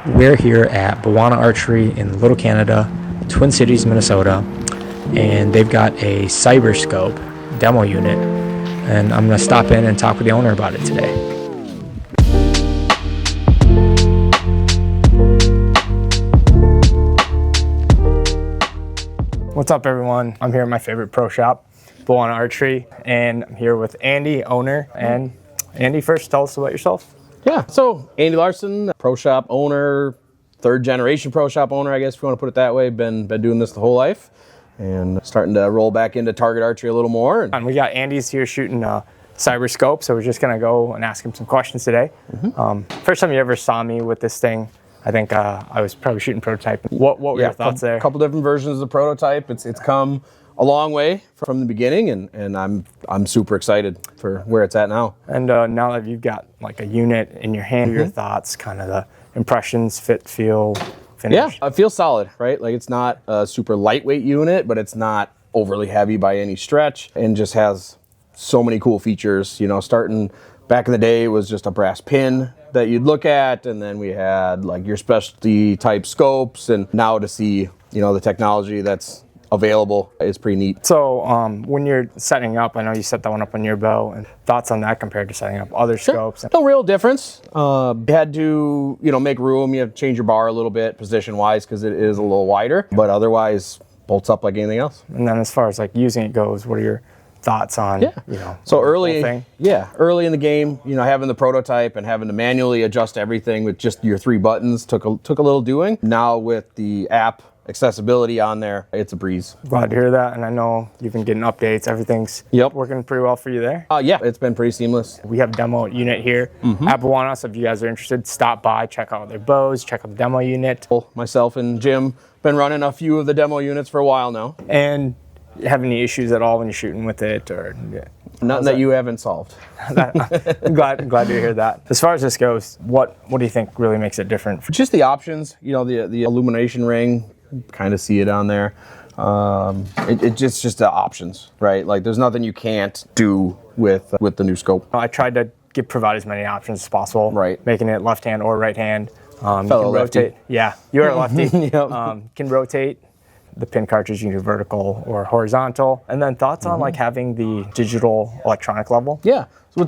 We're here at Bwana Archery in Little Canada, Twin Cities, Minnesota, and they've got a cyberscope demo unit, and I'm going to stop in and talk with the owner about it today. What's up, everyone? I'm here at my favorite pro shop, Bwana Archery, and I'm here with Andy, owner. And Andy, first tell us about yourself. Yeah, so Andy Larson, pro shop owner, third generation pro shop owner, I guess if you want to put it that way. Been doing this the whole life and starting to roll back into target archery a little more. And we got Andy's here shooting cyberscope, so we're just gonna go and ask him some questions today. First time you ever saw me with this thing, I think I was probably shooting prototype. What were your thoughts there? A couple different versions of the prototype. It's come a long way from the beginning, and I'm super excited for where it's at now. And now that you've got like a unit in your hand, your thoughts, kind of the impressions, fit, feel, finish. Yeah, it feels solid, right? Like it's not a super lightweight unit, but it's not overly heavy by any stretch, and just has so many cool features. You know, starting back in the day, it was just a brass pin that you'd look at, and then we had like your specialty type scopes, and now to see, you know, the technology that's available is pretty neat. So when you're setting up, I know you set that one up on your bow, and thoughts on that compared to setting up other scopes? No real difference. You had to, you know, make room. You have to change your bar a little bit position wise because it is a little wider, but otherwise bolts up like anything else. And then as far as like using it goes, what are your thoughts on, you know, so early in the game, you know, having the prototype and having to manually adjust everything with just your 3 buttons took a little doing. Now with the app accessibility on there, it's a breeze. Glad to hear that, and I know you've been getting updates. Everything's working pretty well for you there. Yeah, it's been pretty seamless. We have a demo unit here at Bwana, so if you guys are interested, stop by, check out their bows, check out the demo unit. Myself and Jim been running a few of the demo units for a while now. And have any issues at all when you're shooting with it, or nothing that you haven't solved? I'm glad to hear that. As far as this goes, what do you think really makes it different? Just the options, you know, the illumination ring, kind of see it on there. It's just the options, right? Like there's nothing you can't do with the new scope. I tried to provide as many options as possible, right? Making it left hand or right hand. You can lefty. rotate. Yeah, you're a lefty. Can rotate the pin cartridge, you can do vertical or horizontal. And then thoughts on like having the digital electronic level? Yeah. So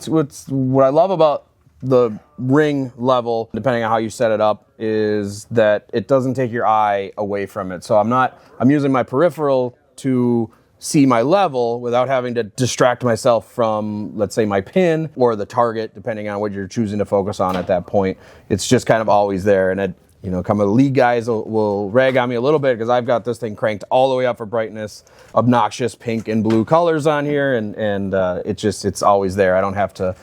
what I love about the ring level, depending on how you set it up, is that it doesn't take your eye away from it. So I'm using my peripheral to see my level without having to distract myself from, let's say, my pin or the target, depending on what you're choosing to focus on at that point. It's just kind of always there. And you know, some of the league guys will rag on me a little bit because I've got this thing cranked all the way up for brightness, obnoxious pink and blue colors on here, and it's always there. I don't have to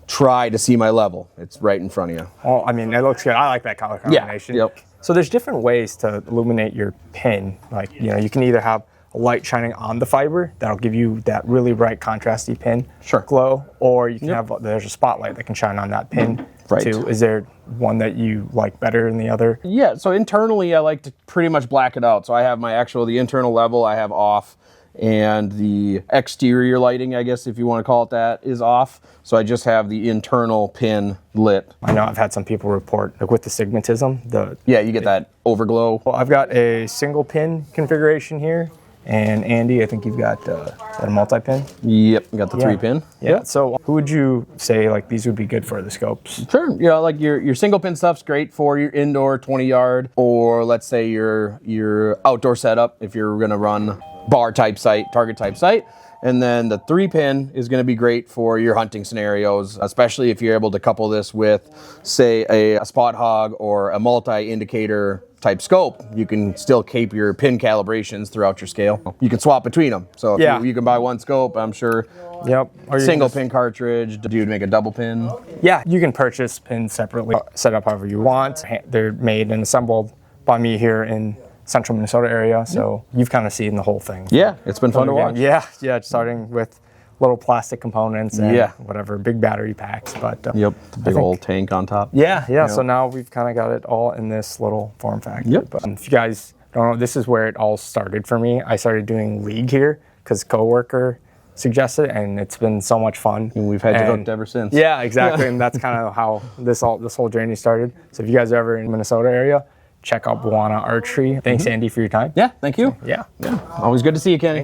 try to see my level. It's right in front of you. Well, I mean, it looks good. I like that color combination. Yeah. Yep. So there's different ways to illuminate your pin. Like, you know, you can either have a light shining on the fiber that'll give you that really bright contrasty pin glow, or you can have, there's a spotlight that can shine on that pin too. Is there one that you like better than the other? Yeah, so internally I like to pretty much black it out. So I have the internal level I have off, and the exterior lighting, I guess if you want to call it that, is off. So I just have the internal pin lit. I know I've had some people report, like with the stigmatism, you get that overglow. Well, I've got a single pin configuration here. And Andy, I think you've got a multi-pin? Yep, got the 3-pin. Yeah, so who would you say like these would be good for the scopes? Sure, you know, like your single pin stuff's great for your indoor 20-yard, or let's say your outdoor setup if you're gonna run bar type sight, target type sight. And then the 3-pin is going to be great for your hunting scenarios, especially if you're able to couple this with, say, a spot hog or a multi-indicator type scope. You can still keep your pin calibrations throughout your scale. You can swap between them. So if you can buy one scope, I'm sure. Or single pin cartridge. Do you make a double pin? Yeah, you can purchase pins separately, set up however you want. They're made and assembled by me here in central Minnesota area, so you've kind of seen the whole thing. Yeah, it's been fun to watch. Yeah, starting with little plastic components and whatever, big battery packs. But the big old tank on top. Yeah. So now we've kind of got it all in this little form factor. But if you guys don't know, this is where it all started for me. I started doing league here because coworker suggested, and it's been so much fun. And we've had you hooked ever since. Yeah, exactly, and that's kind of how this whole journey started. So if you guys are ever in the Minnesota area, check out Bwana Archery. Thanks, Andy, for your time. Yeah, thank you. Yeah. Always good to see you, Kenny.